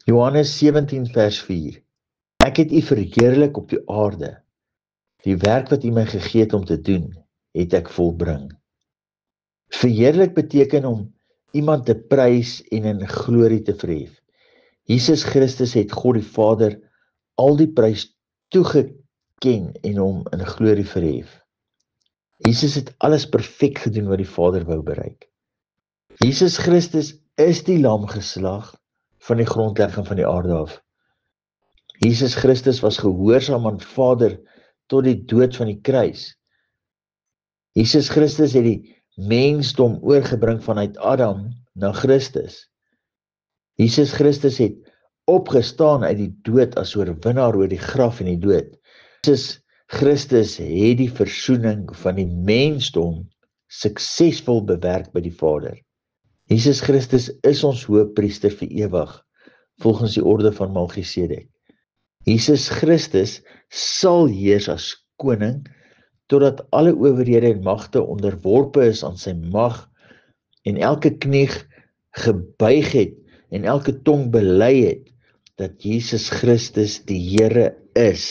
Johannes 17 vers 4. Ek het u verheerlik op die aarde. Die werk wat u my gegee het om te doen, het ek volbring. Verheerlik beteken om iemand te prys en in glorie te verhef. Jesus Christus het God die Vader al die prys toegeken en hom in glorie verhef. Jesus het alles perfek gedoen wat die Vader wou bereik. Jesus Christus is die lam geslag van die grondlegging van die aarde af. Jesus Christus was gehoorsaam aan Vader tot die dood van die kruis. Jesus Christus het die mensdom oorgebring vanuit Adam na Christus. Jesus Christus het opgestaan uit die dood as oorwinnaar oor die graf en die dood. Jesus Christus het die versoening van die mensdom suksesvol bewerk by die Vader. Jesus Christus is ons hoëpriester vir ewig, volgens die orde van Melchisedek. Jesus Christus sal heers as koning, totdat alle owerhede en magte onderworpe is aan sy mag, en elke knie gebuig het, en elke tong bely het, dat Jesus Christus die Here is.